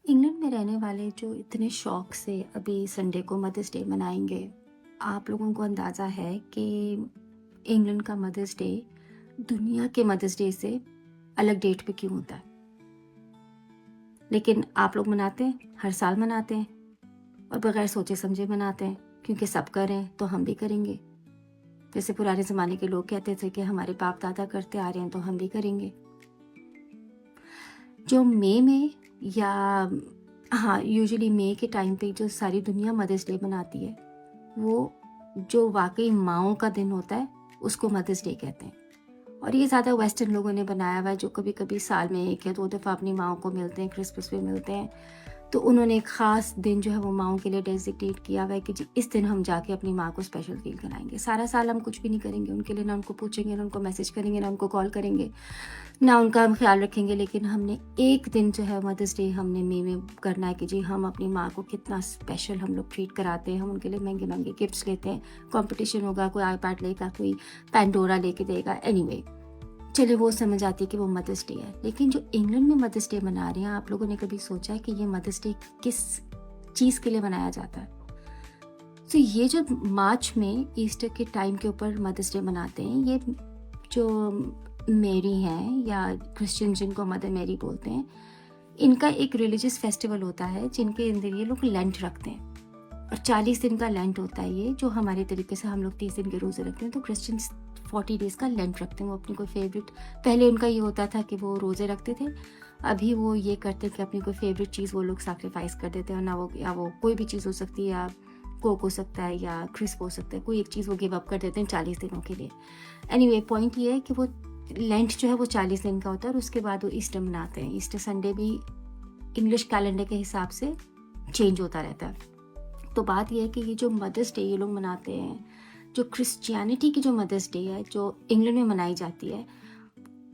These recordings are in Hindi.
इंग्लैंड में रहने वाले जो इतने शौक से अभी संडे को मदर्स डे मनाएंगे, आप लोगों को अंदाज़ा है कि इंग्लैंड का मदर्स डे दुनिया के मदर्स डे से अलग डेट पे क्यों होता है। लेकिन आप लोग मनाते हैं, हर साल मनाते हैं और बगैर सोचे समझे मनाते हैं, क्योंकि सब कर रहे हैं तो हम भी करेंगे। जैसे पुराने ज़माने के लोग कहते थे कि हमारे बाप दादा करते आ रहे हैं तो हम भी करेंगे। जो मई में या हाँ, यूजुअली मई के टाइम पे जो सारी दुनिया मदर्स डे मनाती है, वो जो वाकई माँओं का दिन होता है उसको मदर्स डे कहते हैं। और ये ज़्यादा वेस्टर्न लोगों ने बनाया हुआ है, जो कभी कभी साल में 1 या 2 दफ़ा अपनी माँओं को मिलते हैं, क्रिसमस पे मिलते हैं। तो उन्होंने एक ख़ास दिन जो है वो माँओं के लिए डेजिग्नेट किया हुआ है कि जी इस दिन हम जाके अपनी माँ को स्पेशल फील कराएंगे। सारा साल हम कुछ भी नहीं करेंगे उनके लिए, ना उनको पूछेंगे, ना उनको मैसेज करेंगे, ना उनको कॉल करेंगे, ना उनका हम ख्याल रखेंगे। लेकिन हमने एक दिन जो है मदर्स डे हमने मई में करना है कि जी हम अपनी माँ को कितना स्पेशल हम लोग ट्रीट कराते हैं। हम उनके लिए महंगे महंगे गिफ्ट्स लेते हैं, कॉम्पिटिशन होगा, कोई आईपैड लेगा, कोई पैंडोरा लेके देगा। एनीवे, चलिए वो समझ आती है कि वो मदर्स डे है। लेकिन जो इंग्लैंड में मदर्स डे मना रहे हैं, आप लोगों ने कभी सोचा है कि ये मदर्स डे किस चीज़ के लिए मनाया जाता है? तो ये जो मार्च में ईस्टर के टाइम के ऊपर मदर्स डे मनाते हैं, ये जो मेरी हैं या क्रिश्चियन जिनको मदर मेरी बोलते हैं, इनका एक रिलीजियस फेस्टिवल होता है जिनके अंदर ये लोग लेंट रखते हैं। और 40 दिन का लेंट होता है ये, जो हमारे तरीके से हम लोग 30 दिन के रोज़े रखते हैं, तो क्रिश्चियंस 40 डेज़ का लेंट रखते हैं। वो अपनी कोई फेवरेट, पहले उनका ये होता था कि वो रोज़े रखते थे, अभी वो ये करते हैं कि अपनी कोई फेवरेट चीज़ वो लोग सैक्रिफाइस कर देते हैं। ना वो, या वो कोई भी चीज़ हो सकती है, या कोक हो सकता है, या क्रिस्प हो सकता है, कोई एक चीज़ वो गिव अप कर देते हैं 40 दिनों के लिए। एनीवे, पॉइंट ये है कि वो लेंट जो है वो 40 दिन का होता है और उसके बाद वो ईस्टर मनाते हैं। ईस्टर संडे भी इंग्लिश कैलेंडर के हिसाब से चेंज होता रहता है। तो बात यह है कि ये जो मदर्स डे ये लोग मनाते हैं, जो क्रिश्चियनिटी की जो मदर्स डे है जो इंग्लैंड में मनाई जाती है,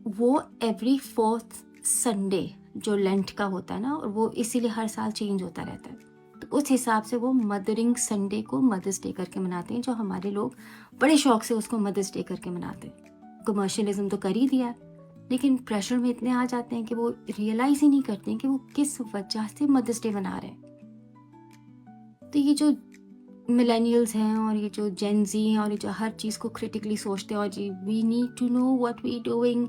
वो एवरी 4th संडे जो लेंट का होता है ना, और वो इसीलिए हर साल चेंज होता रहता है। तो उस हिसाब से वो मदरिंग संडे को मदर्स डे करके मनाते हैं, जो हमारे लोग बड़े शौक से उसको मदर्स डे करके मनाते हैं। कमर्शियलिज्म तो कर ही दिया, लेकिन प्रेशर में इतने आ जाते हैं कि वो रियलाइज ही नहीं करते हैं कि वो किस वजह से मदर्स डे मना रहे हैं। तो ये जो मिलेनियल्स हैं और ये जो जेन ज़ी हैं और ये जो हर चीज़ को क्रिटिकली सोचते हैं और जी we need to know what we doing,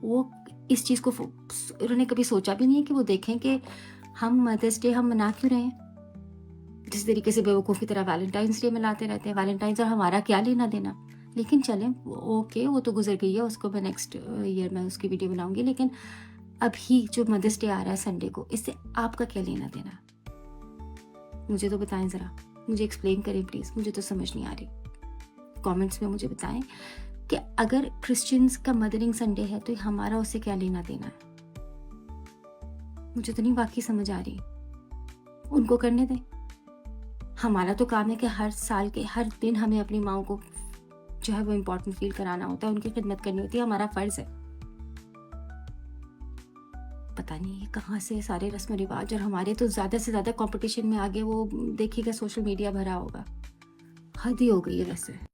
वो इस चीज़ को उन्होंने कभी सोचा भी नहीं है कि वो देखें कि हम मदर्स डे हम मना क्यों रहे हैं। जिस तरीके से बेवकूफ़ की तरह वैलेंटाइंस डे मनाते रहते हैं, वैलेंटाइंस और हमारा क्या लेना देना। लेकिन चलें, ओके, वो तो गुजर गई है, उसको मैं नेक्स्ट ईयर में उसकी वीडियो बनाऊंगी। लेकिन अभी जो मदर्स डे आ रहा है संडे को, इससे आपका क्या लेना देना, मुझे तो बताएं ज़रा, मुझे एक्सप्लेन करें प्लीज़, मुझे तो समझ नहीं आ रही। कमेंट्स में मुझे बताएं कि अगर क्रिश्चियंस का मदरिंग संडे है तो हमारा उससे क्या लेना देना है। मुझे तो नहीं वाकई समझ आ रही, उनको करने दें। हमारा तो काम है कि हर साल के हर दिन हमें अपनी माँ को जो है वो इम्पोर्टेंट फील कराना होता है, उनकी खिदमत करनी होती है, हमारा फ़र्ज़ है। पता नहीं ये कहाँ से सारे रस्म रिवाज, और हमारे तो ज़्यादा से ज़्यादा कंपटीशन में आगे वो देखिएगा सोशल मीडिया भरा होगा। हद ही हो गई है वैसे।